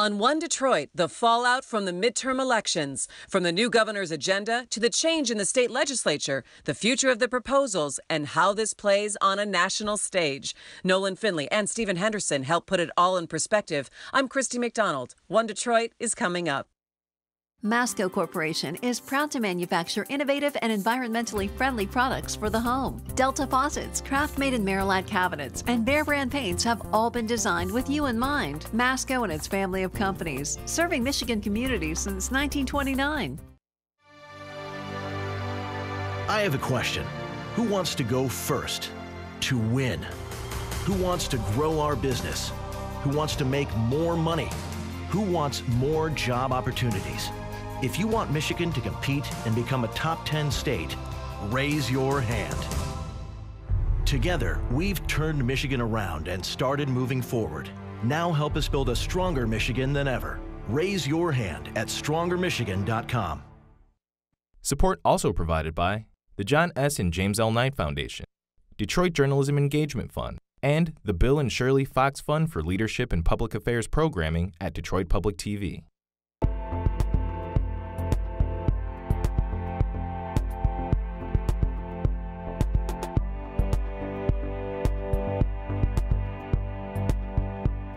On One Detroit, the fallout from the midterm elections, from the new governor's agenda to the change in the state legislature, the future of the proposals, and how this plays on a national stage. Nolan Finley and Stephen Henderson help put it all in perspective. I'm Christy McDonald. One Detroit is coming up. Masco Corporation is proud to manufacture innovative and environmentally friendly products for the home. Delta faucets, craft-made in Maryland cabinets, and Behr brand paints have all been designed with you in mind. Masco and its family of companies, serving Michigan communities since 1929. I have a question. Who wants to go first? To win? Who wants to grow our business? Who wants to make more money? Who wants more job opportunities? If you want Michigan to compete and become a top 10 state, raise your hand. Together, we've turned Michigan around and started moving forward. Now help us build a stronger Michigan than ever. Raise your hand at strongermichigan.com. Support also provided by the John S. and James L. Knight Foundation, Detroit Journalism Engagement Fund, and the Bill and Shirley Fox Fund for Leadership and Public Affairs Programming at Detroit Public TV.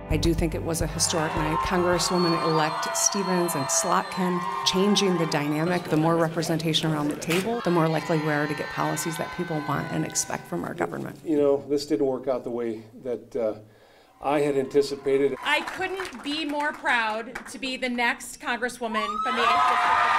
I do think it was a historic night. Congresswoman-elect Stevens and Slotkin changing the dynamic. The more representation around the table, the more likely we are to get policies that people want and expect from our government. You know, this didn't work out the way that I had anticipated. I couldn't be more proud to be the next Congresswoman from the 8th District.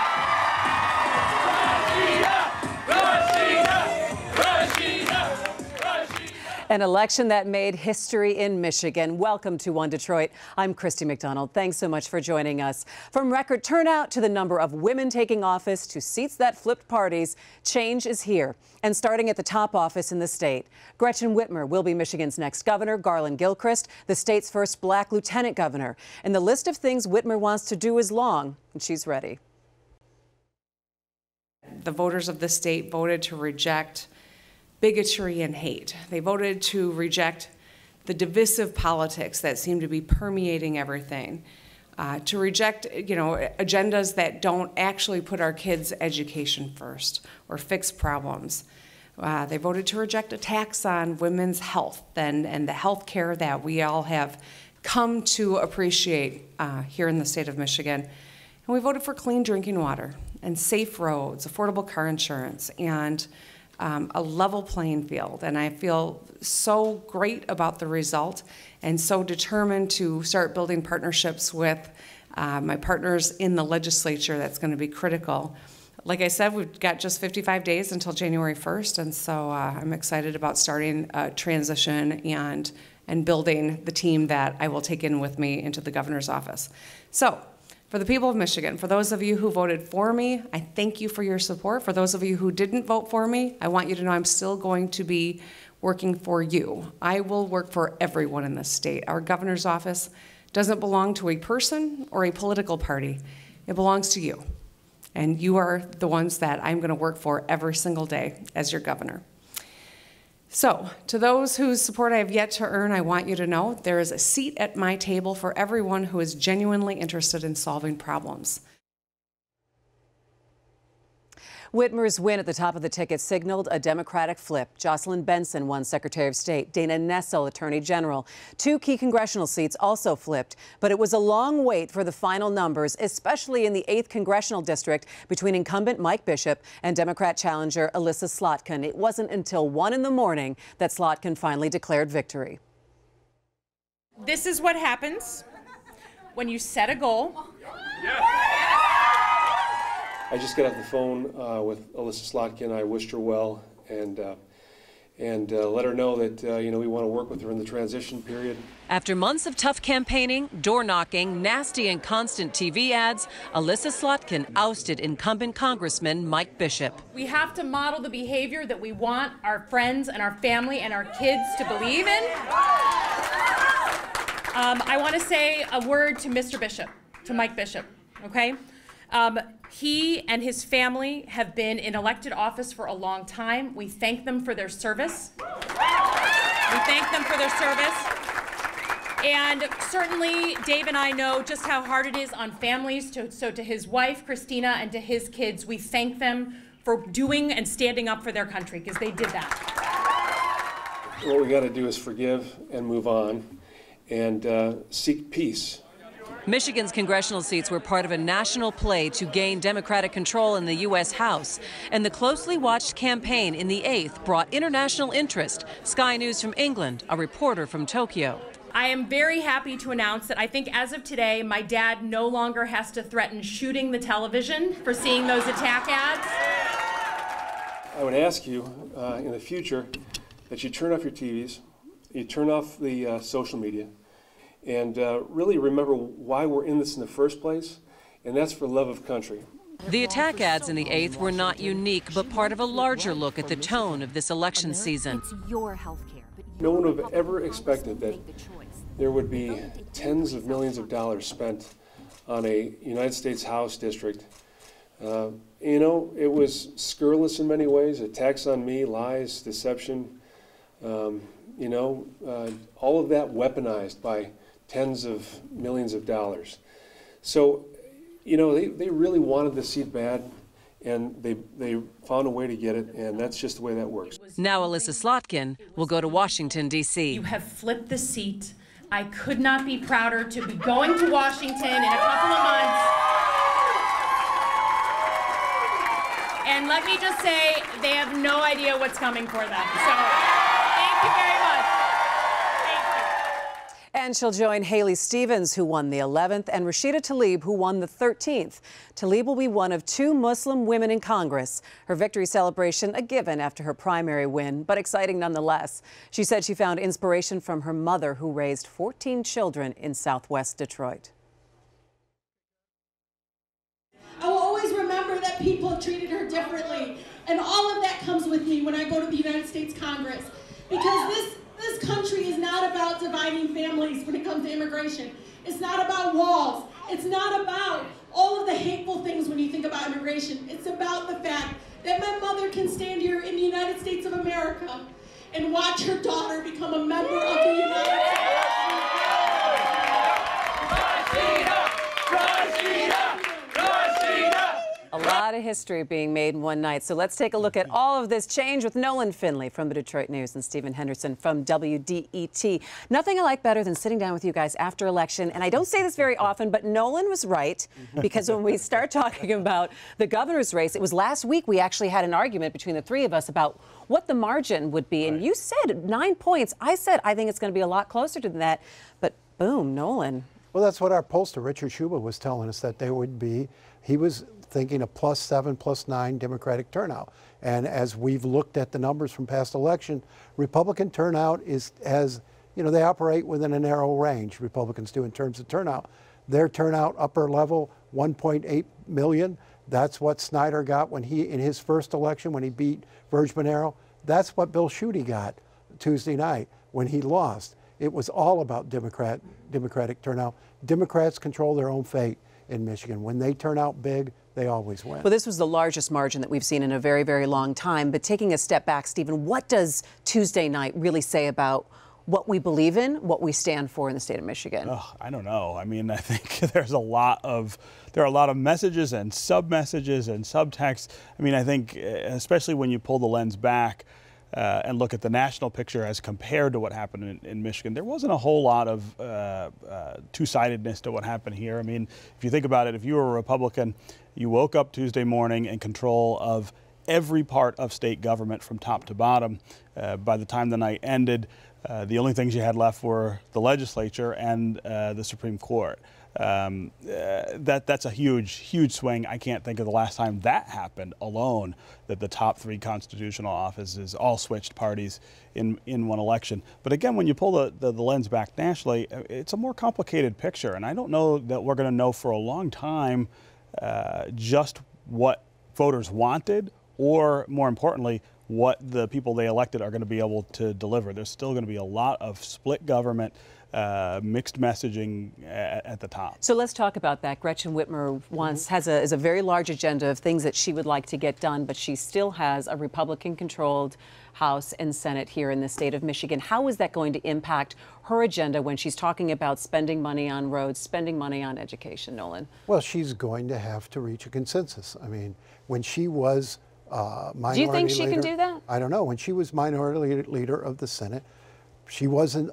An election that made history in Michigan. Welcome to One Detroit. I'm Christy McDonald. Thanks so much for joining us. From record turnout to the number of women taking office to seats that flipped parties, change is here. And starting at the top office in the state, Gretchen Whitmer will be Michigan's next governor, Garland Gilchrist, the state's first black lieutenant governor. And the list of things Whitmer wants to do is long, and she's ready. The voters of the state voted to reject bigotry and hate. They voted to reject the divisive politics that seem to be permeating everything, to reject, agendas that don't actually put our kids' education first or fix problems. They voted to reject attacks on women's health and the health care that we all have come to appreciate here in the state of Michigan. And we voted for clean drinking water and safe roads, affordable car insurance, and a level playing field. And I feel so great about the result and so determined to start building partnerships with my partners in the legislature. That's going to be critical. Like I said, we've got just 55 days until January 1st, and so I'm excited about starting a transition and building the team that I will take in with me into the governor's office. So, for the people of Michigan, for those of you who voted for me, I thank you for your support. For those of you who didn't vote for me, I want you to know I'm still going to be working for you. I will work for everyone in this state. Our governor's office doesn't belong to a person or a political party. It belongs to you. And you are the ones that I'm going to work for every single day as your governor. So, to those whose support I have yet to earn, I want you to know there is a seat at my table for everyone who is genuinely interested in solving problems. Whitmer's win at the top of the ticket signaled a Democratic flip. Jocelyn Benson won Secretary of State, Dana Nessel, Attorney General. 2 key congressional seats also flipped, but it was a long wait for the final numbers, especially in the 8th Congressional District between incumbent Mike Bishop and Democrat challenger Alyssa Slotkin. It wasn't until 1 in the morning that Slotkin finally declared victory. This is what happens when you set a goal. I just got off the phone with Alyssa Slotkin. I wished her well and let her know that we want to work with her in the transition period. After months of tough campaigning, door knocking, nasty and constant TV ads, Alyssa Slotkin ousted incumbent Congressman Mike Bishop. We have to model the behavior that we want our friends and our family and our kids to believe in. I want to say a word to Mr. Bishop, to Mike Bishop, okay? He and his family have been in elected office for a long time. We thank them for their service. We thank them for their service. And certainly, Dave and I know just how hard it is on families. So to his wife, Christina, and to his kids, we thank them for doing and standing up for their country, because they did that. What we got to do is forgive and move on and seek peace. Michigan's congressional seats were part of a national play to gain Democratic control in the U.S. House. And the closely watched campaign in the 8th brought international interest. Sky News from England, a reporter from Tokyo. I am very happy to announce that I think as of today, my dad no longer has to threaten shooting the television for seeing those attack ads. I would ask you in the future that you turn off your TVs, you turn off the social media, and really remember why we're in this in the first place, and that's for love of country. The attack ads in the 8th were not unique, but part of a larger look at the tone of this election season. No one would have ever expected that there would be tens of millions of dollars spent on a United States House district. You know, it was scurrilous in many ways, attacks on me, lies, deception, you know, all of that weaponized by tens of millions of dollars. So, you know, they really wanted the seat bad, and they found a way to get it, and that's just the way that works. Now Alyssa Slotkin will go to Washington, D.C. You have flipped the seat. I could not be prouder to be going to Washington in a couple of months. And let me just say, they have no idea what's coming for them. So, thank you very much. And she'll join Haley Stevens, who won the 11th, and Rashida Tlaib, who won the 13th. Tlaib will be one of 2 Muslim women in Congress. Her victory celebration a given after her primary win, but exciting nonetheless. She said she found inspiration from her mother, who raised 14 children in Southwest Detroit. I will always remember that people treated her differently, and all of that comes with me when I go to the United States Congress, because this country is not about dividing families when it comes to immigration. It's not about walls. It's not about all of the hateful things when you think about immigration. It's about the fact that my mother can stand here in the United States of America and watch her daughter become a member of the United States. A lot of history being made in one night. So let's take a look at all of this change with Nolan Finley from the Detroit News and Stephen Henderson from WDET. Nothing I like better than sitting down with you guys after election. And I don't say this very often, but Nolan was right, because when we start talking about the governor's race, it was last week we actually had an argument between the 3 of us about what the margin would be. And you said 9 points. I said I think it's going to be a lot closer to that. But boom, Nolan. Well, that's what our pollster, Richard Schuba, was telling us, that they would be. He was thinking a +7, +9 Democratic turnout. And as we've looked at the numbers from past election, Republican turnout is, as you know, they operate within a narrow range, Republicans do, in terms of turnout. Their turnout, upper level, 1.8 million. That's what Snyder got when in his first election, when he beat Verge Bonero. That's what Bill Schuette got Tuesday night when he lost. It was all about Democratic turnout. Democrats control their own fate in Michigan. When they turn out big, they always win. Well, this was the largest margin that we've seen in a very, very long time. But taking a step back, Stephen, what does Tuesday night really say about what we believe in, what we stand for in the state of Michigan? Oh, I don't know. I mean, I think there are a lot of messages and sub-messages and subtext. I mean, I think especially when you pull the lens back and look at the national picture as compared to what happened in Michigan, there wasn't a whole lot of two-sidedness to what happened here. I mean, if you think about it, if you were a Republican, you woke up Tuesday morning in control of every part of state government from top to bottom. By the time the night ended, the only things you had left were the legislature and the Supreme Court. That's a huge swing. I can't think of the last time that happened alone, that the top 3 constitutional offices all switched parties in one election. But again, when you pull the lens back nationally, it's a more complicated picture. And I don't know that we're going to know for a long time just what voters wanted, or more importantly, what the people they elected are going to be able to deliver. There's still going to be a lot of split government. mixed messaging at the top. So let's talk about that. Gretchen Whitmer has a very large agenda of things that she would like to get done, but she still has a Republican-controlled House and Senate here in the state of Michigan. How is that going to impact her agenda when she's talking about spending money on roads, spending money on education, Nolan? Well, she's going to have to reach a consensus. I mean, when she was minority do you think she leader, can do that? I don't know. When she was minority leader of the Senate, she wasn't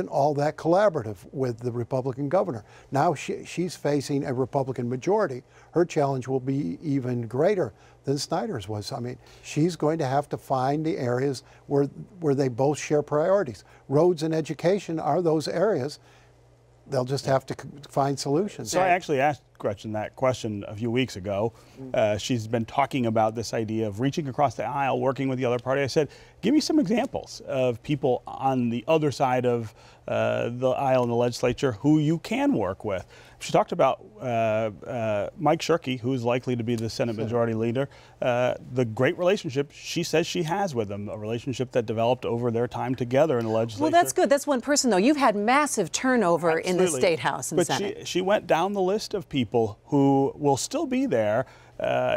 all that collaborative with the Republican governor. Now she's facing a Republican majority. Her challenge will be even greater than Snyder's was. I mean, she's going to have to find the areas where they both share priorities. Roads and education are those areas. They'll just have to find solutions. So I actually asked Gretchen that question a few weeks ago. She's been talking about this idea of reaching across the aisle, working with the other party. I said, give me some examples of people on the other side of the aisle in the legislature who you can work with. She talked about Mike Shirkey, who's likely to be the Senate Majority Leader, the great relationship she says she has with him, a relationship that developed over their time together in the legislature. Well, that's good. That's one person, though. You've had massive turnover in the State House and Senate. But she went down the list of people who will still be there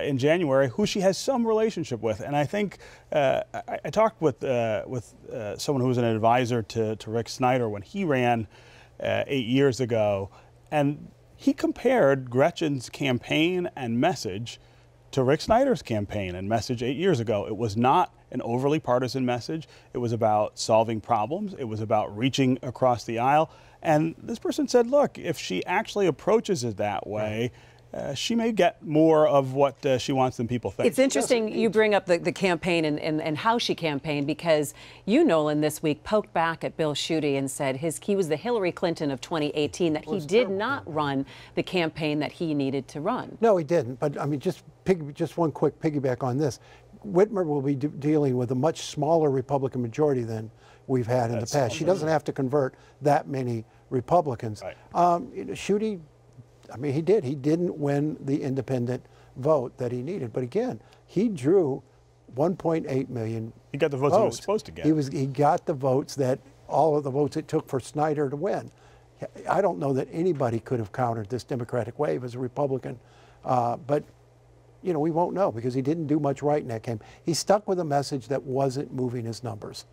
in January, who she has some relationship with. And I think I talked with someone who was an advisor to Rick Snyder when he ran 8 years ago, and he compared Gretchen's campaign and message to Rick Snyder's campaign and message 8 years ago. It was not an overly partisan message. It was about solving problems. It was about reaching across the aisle. And this person said, look, if she actually approaches it that way, she may get more of what she wants than people think. It's interesting you bring up the campaign and how she campaigned, because you, Nolan, this week poked back at Bill Schuette and said he was the Hillary Clinton of 2018, that he did not run the campaign that he needed to run. No, he didn't. But I mean, just one quick piggyback on this. Whitmer will be dealing with a much smaller Republican majority than we've had in the past. She doesn't have to convert that many Republicans. Right. Schuette, I mean, he did. He didn't win the independent vote that he needed. But again, he drew 1.8 million. He got the votes he was supposed to get. He got the votes all of the votes it took for Snyder to win. I don't know that anybody could have countered this Democratic wave as a Republican. But, you know, we won't know because he didn't do much right in that game. He stuck with a message that wasn't moving his numbers.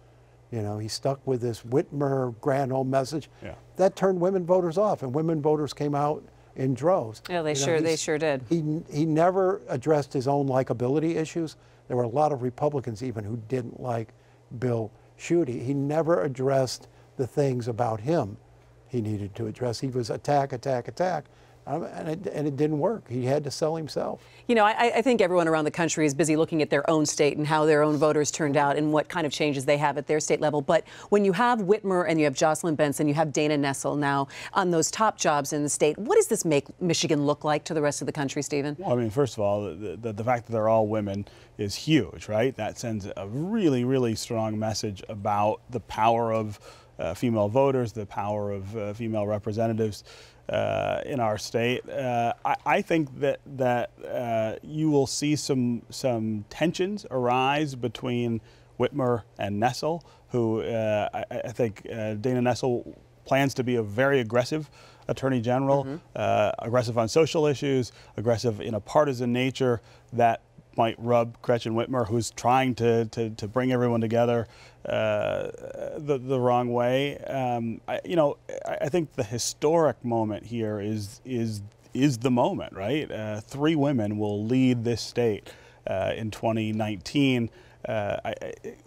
You know, he stuck with this Whitmer grand old message. Yeah. That turned women voters off, and women voters came out in droves. Yeah, they sure did. He never addressed his own likability issues. There were a lot of Republicans even who didn't like Bill Schuette. He never addressed the things about him he needed to address. He was attack, and it didn't work. He had to sell himself. You know, I think everyone around the country is busy looking at their own state and how their own voters turned out and what kind of changes they have at their state level. But when you have Whitmer and you have Jocelyn Benson, you have Dana Nessel now on those top jobs in the state, what does this make Michigan look like to the rest of the country, Stephen? Well, I mean, first of all, the fact that they're all women is huge, right? That sends a really, really strong message about the power of female voters, the power of female representatives in our state. I think that you will see some tensions arise between Whitmer and Nessel, who I think Dana Nessel plans to be a very aggressive Attorney General, aggressive on social issues, aggressive in a partisan nature that might rub Gretchen Whitmer, who's trying to bring everyone together, the wrong way. I think the historic moment here is the moment, right? 3 women will lead this state in 2019.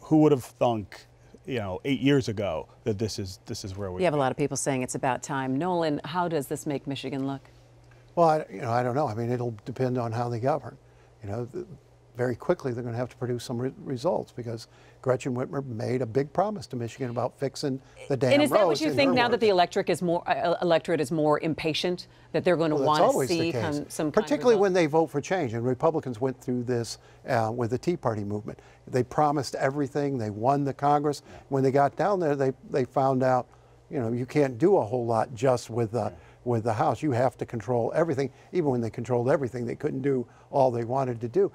Who would have thunk, 8 years ago that this is where we have a lot of people saying it's about time. Nolan, how does this make Michigan look? Well, I don't know. I mean, it'll depend on how they govern. Very quickly they're going to have to produce some results because Gretchen Whitmer made a big promise to Michigan about fixing the damn roads. And is that what you think now that the electorate is more impatient, that they're going to want to see some particularly when they vote for change? And Republicans went through this with the Tea Party movement. They promised everything. They won the Congress. Yeah. When they got down there, they found out, you can't do a whole lot just with the House. You have to control everything. Even when they controlled everything, they couldn't do all they wanted to do.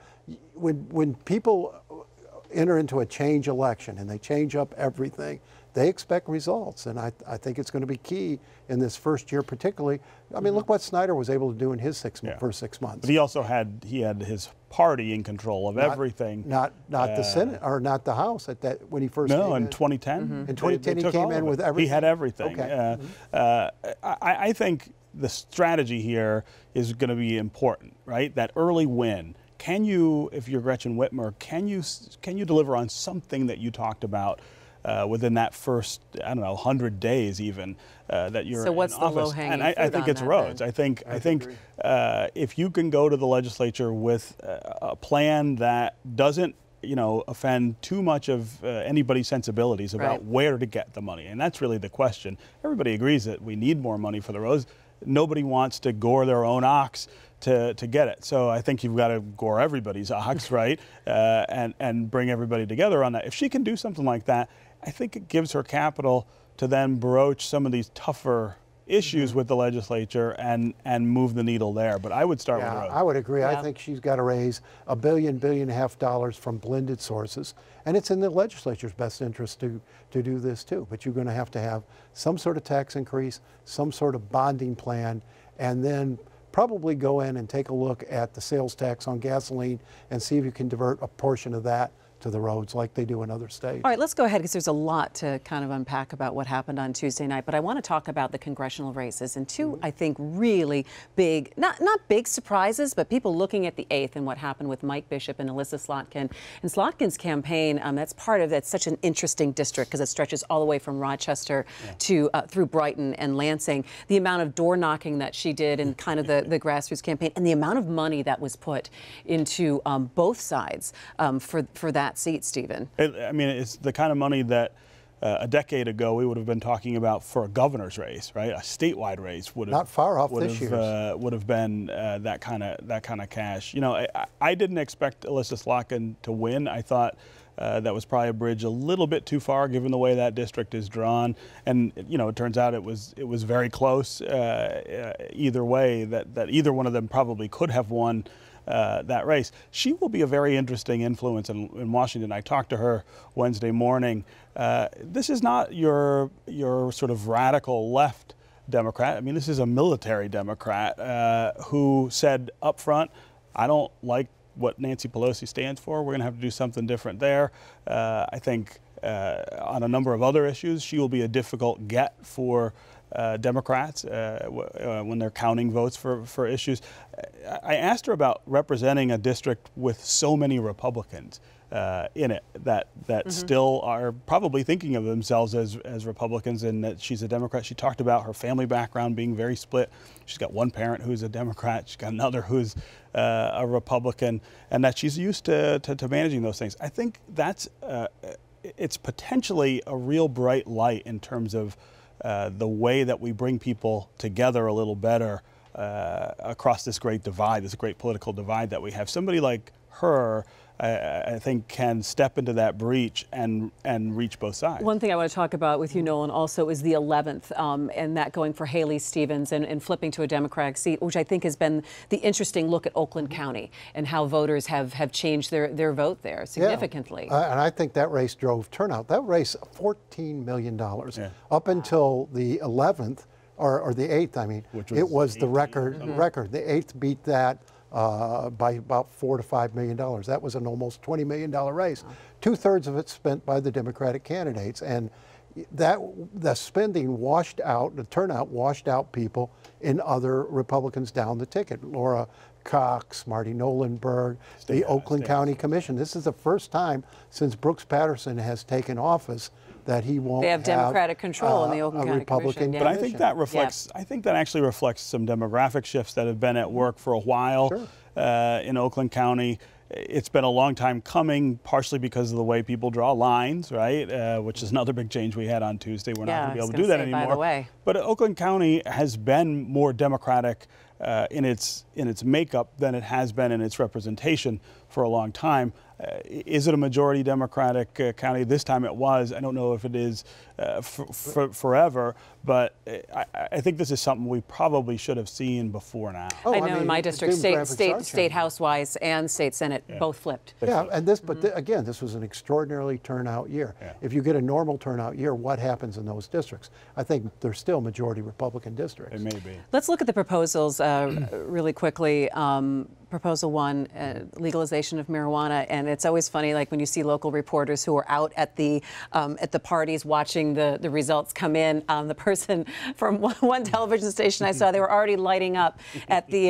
When people enter into a change election and they change up everything, they expect results, and I think it's going to be key in this first year particularly. I mean, look what Snyder was able to do in his first 6 months. But he also had his party in control of everything. Not the Senate or not the House at that when he first came in in. 2010. In 2010 he came in with everything. He had everything. Okay. I think the strategy here is going to be important, right? That early win. Can you, if you're Gretchen Whitmer, can you deliver on something that you talked about within that first, I don't know, 100 days even that you're in office? So what's the low-hanging fruit? And I think it's roads. Then? I think if you can go to the legislature with a plan that doesn't offend too much of anybody's sensibilities about where to get the money, and that's really the question. Everybody agrees that we need more money for the roads. Nobody wants to gore their own ox to get it. So I think you've got to gore everybody's ox, right? And bring everybody together on that. If she can do something like that, I think it gives her capital to then broach some of these tougher issues with the legislature and move the needle there. But I would start with roads. I would agree. I think she's got to raise $1 billion from blended sources. And it's in the legislature's best interest to do this too. But you're going to have some sort of tax increase, some sort of bonding plan, and then probably go in and take a look at the sales tax on gasoline and see if you can divert a portion of that to the roads like they do in other states. All right, let's go ahead because there's a lot to kind of unpack about what happened on Tuesday night, but I want to talk about the congressional races and two, I think, really big, not big surprises, but people looking at the 8th and what happened with Mike Bishop and Alyssa Slotkin. And Slotkin's campaign, that's such an interesting district because it stretches all the way from Rochester to through Brighton and Lansing. The amount of door knocking that she did and kind of the grassroots campaign and the amount of money that was put into both sides for that seat, Stephen. I mean, it's the kind of money that a decade ago we would have been talking about for a governor's race, right? A statewide race would have not far off this year. Would have been that kind of cash. I didn't expect Alyssa Slotkin to win. I thought that was probably a bridge a little bit too far given the way that district is drawn, and it turns out it was very close either way. That either one of them probably could have won that race. She will be a very interesting influence in Washington. I talked to her Wednesday morning. This is not your sort of radical left Democrat. I mean, this is a military Democrat who said up front, I don't like what Nancy Pelosi stands for. We're going to have to do something different there. I think on a number of other issues, she will be a difficult get for Democrats when they're counting votes for issues. I asked her about representing a district with so many Republicans in it that still are probably thinking of themselves as Republicans, and that she's a Democrat. She talked about her family background being very split. She's got one parent who's a Democrat, she's got another who's a Republican, and that she's used to managing those things. I think that's it's potentially a real bright light in terms of the way that we bring people together a little better across this great divide, this great political divide that we have. Somebody like her, I think, can step into that breach and reach both sides. One thing I want to talk about with you, Nolan, also is the 11th, and that going for Haley Stevens and flipping to a Democratic seat, which I think has been the interesting look at Oakland County and how voters have changed their vote there significantly. Yeah. And I think that race drove turnout. That race, $14 million. Yeah. Up until the 11th, or the 8th, I mean, it was the record. The 8th beat that by about $4 to $5 million. That was an almost $20 million race. Two-thirds of it spent by the Democratic candidates, and the spending washed out, the turnout washed out people in other Republicans down the ticket. Laura Cox, Marty Nolenberg, the Oakland County Commission. This is the first time since Brooks Patterson has taken office that he won't. They have Democratic control in the Oakland County Republican Commission. But I think that reflects. I think that actually reflects some demographic shifts that have been at work for a while in Oakland County. It's been a long time coming, partially because of the way people draw lines, right? Which is another big change we had on Tuesday. We're not going to be able to do that anymore. By the way. But Oakland County has been more Democratic in its makeup than it has been in its representation for a long time. Is it a majority Democratic county? This time it was. I don't know if it is forever. But I think this is something we probably should have seen before now. I know in my district, state House-wise and state Senate both flipped. Yeah, and again, this was an extraordinarily turnout year. Yeah. If you get a normal turnout year, what happens in those districts? I think they're still majority Republican districts. It may be. Let's look at the proposals really quickly. Proposal 1, legalization of marijuana, and it's always funny, like when you see local reporters who are out at the parties watching the results come in. The person from one television station I saw, they were already lighting up at the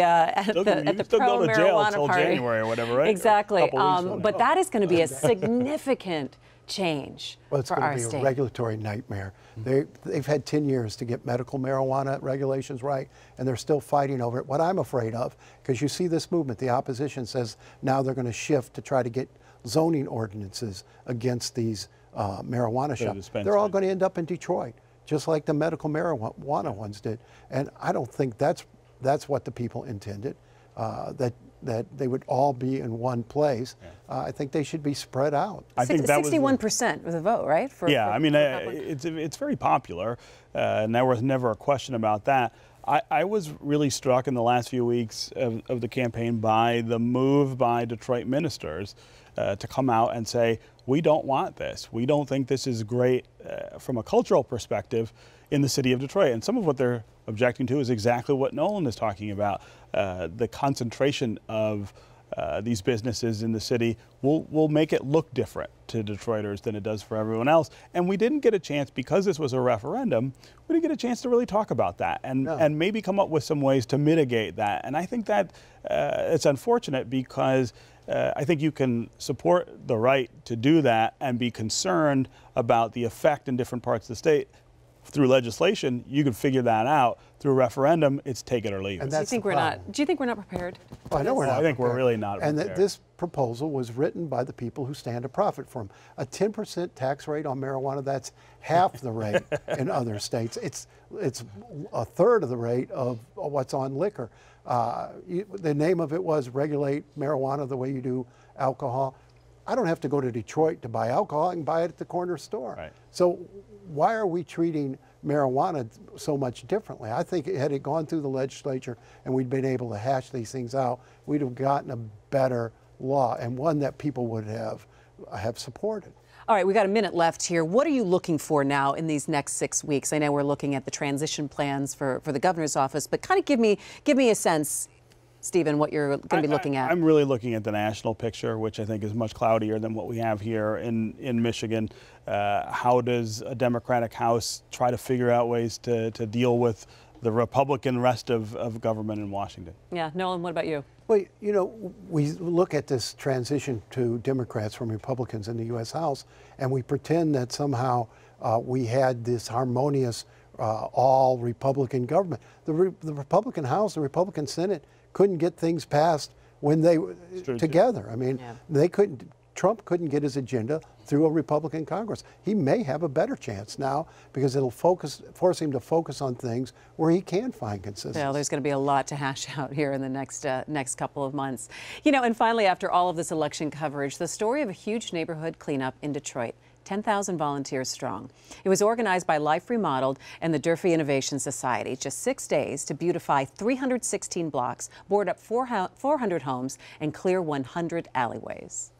pro marijuana party. January or whatever, right? Exactly. But that is going to be a significant change for our state. Well, it's going to be a regulatory nightmare. They've had 10 years to get medical marijuana regulations right, and they're still fighting over it. What I'm afraid of, because you see this movement, the opposition says now they're going to shift to try to get zoning ordinances against these marijuana shops. They're all going to end up in Detroit, just like the medical marijuana ones did. And I don't think that's what the people intended, that they would all be in one place. I think they should be spread out. I think that 61% of the vote, right? I mean, it's very popular, and there was never a question about that. I was really struck in the last few weeks of the campaign by the move by Detroit ministers to come out and say, we don't want this. We don't think this is great from a cultural perspective in the city of Detroit. And some of what they're objecting to is exactly what Nolan is talking about. The concentration of these businesses in the city will make it look different to Detroiters than it does for everyone else. And we didn't get a chance, because this was a referendum, we didn't get a chance to really talk about that and maybe come up with some ways to mitigate that. And I think that it's unfortunate, because I think you can support the right to do that and be concerned about the effect in different parts of the state. Through legislation, you can figure that out. Through referendum, it's take it or leave it. Do you think we're not prepared? Well, I know we're not. I think we're really not prepared. And this proposal was written by the people who stand to profit from a 10% tax rate on marijuana. That's half the rate in other states. It's a third of the rate of what's on liquor. The name of it was regulate marijuana the way you do alcohol. I don't have to go to Detroit to buy alcohol. I can buy it at the corner store. Right. So why are we treating marijuana so much differently? I think had it gone through the legislature and we'd been able to hash these things out, we'd have gotten a better law, and one that people would have supported. All right, we got a minute left here. What are you looking for now in these next 6 weeks? I know we're looking at the transition plans for the governor's office, but kind of give me a sense, Stephen, what you're going to be looking at. I'm really looking at the national picture, which I think is much cloudier than what we have here in Michigan. How does a Democratic House try to figure out ways to deal with the Republican rest of government in Washington? Yeah, Nolan, what about you? Well, you know, we look at this transition to Democrats from Republicans in the U.S. House, and we pretend that somehow we had this harmonious all Republican government. The Republican House, the Republican Senate couldn't get things passed when they were together. I mean, Trump couldn't get his agenda through a Republican Congress. He may have a better chance now, because it'll force him to focus on things where he can find consistency. Well, there's going to be a lot to hash out here in the next couple of months. You know, and finally, after all of this election coverage, the story of a huge neighborhood cleanup in Detroit. 10,000 volunteers strong. It was organized by Life Remodeled and the Durfee Innovation Society. Just 6 days to beautify 316 blocks, board up 400 homes, and clear 100 alleyways.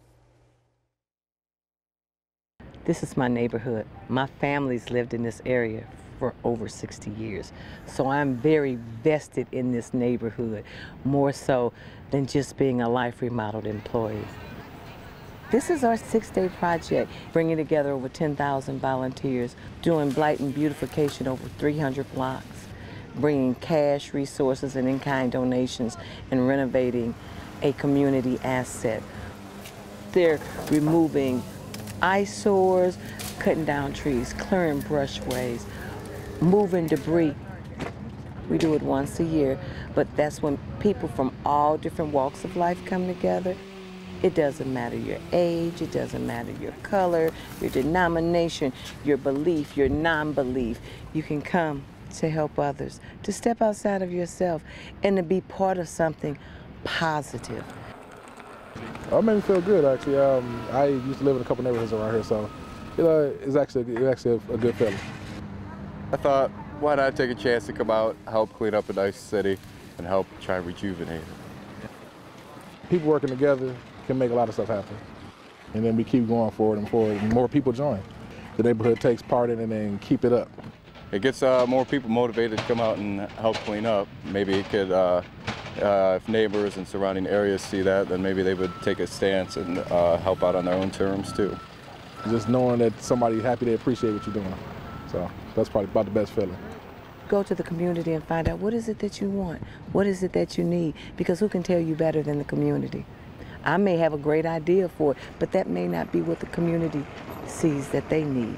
This is my neighborhood. My family's lived in this area for over 60 years. So I'm very vested in this neighborhood, more so than just being a Life Remodeled employee. This is our 6-day project, bringing together over 10,000 volunteers, doing blight and beautification over 300 blocks, bringing cash, resources, and in-kind donations, and renovating a community asset. They're removing eyesores, cutting down trees, clearing brushways, moving debris. We do it once a year, but that's when people from all different walks of life come together. It doesn't matter your age, it doesn't matter your color, your denomination, your belief, your non-belief. You can come to help others, to step outside of yourself, and to be part of something positive. It made me feel good, actually. I used to live in a couple neighborhoods around here, so It's actually a good feeling. I thought, why not take a chance to come out, help clean up a nice city, and help try and rejuvenate it. People working together can make a lot of stuff happen. And then we keep going forward and forward, and more people join. The neighborhood takes part in it and keep it up. It gets more people motivated to come out and help clean up. Maybe it could, if neighbors and surrounding areas see that, then maybe they would take a stance and help out on their own terms too. Just knowing that somebody's happy, they appreciate what you're doing. So that's probably about the best feeling. Go to the community and find out what is it that you want, what is it that you need, because who can tell you better than the community? I may have a great idea for it, but that may not be what the community sees that they need.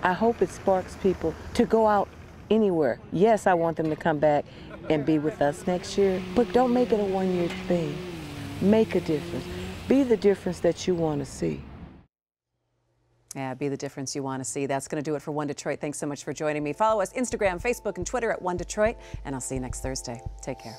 I hope it sparks people to go out anywhere. Yes, I want them to come back and be with us next year, but don't make it a one-year thing. Make a difference. Be the difference that you want to see. Yeah, be the difference you want to see. That's going to do it for One Detroit. Thanks so much for joining me. Follow us Instagram, Facebook, and Twitter at One Detroit, and I'll see you next Thursday. Take care.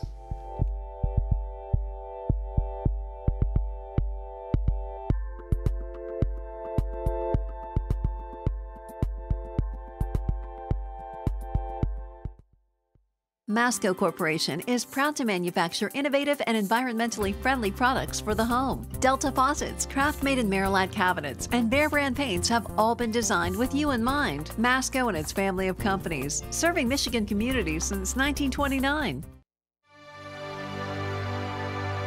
Masco Corporation is proud to manufacture innovative and environmentally friendly products for the home. Delta faucets, craft-made in Maryland cabinets, and Behr brand paints have all been designed with you in mind. Masco and its family of companies, serving Michigan communities since 1929.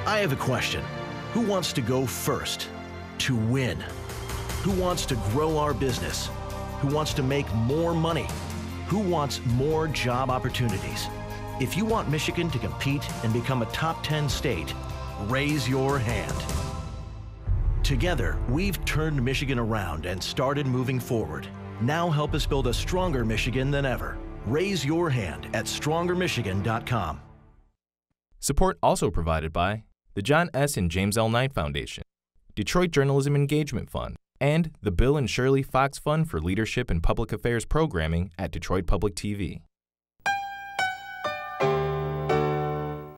I have a question. Who wants to go first? To win? Who wants to grow our business? Who wants to make more money? Who wants more job opportunities? If you want Michigan to compete and become a top 10 state, raise your hand. Together, we've turned Michigan around and started moving forward. Now help us build a stronger Michigan than ever. Raise your hand at strongermichigan.com. Support also provided by the John S. and James L. Knight Foundation, Detroit Journalism Engagement Fund, and the Bill and Shirley Fox Fund for Leadership and Public Affairs Programming at Detroit Public TV.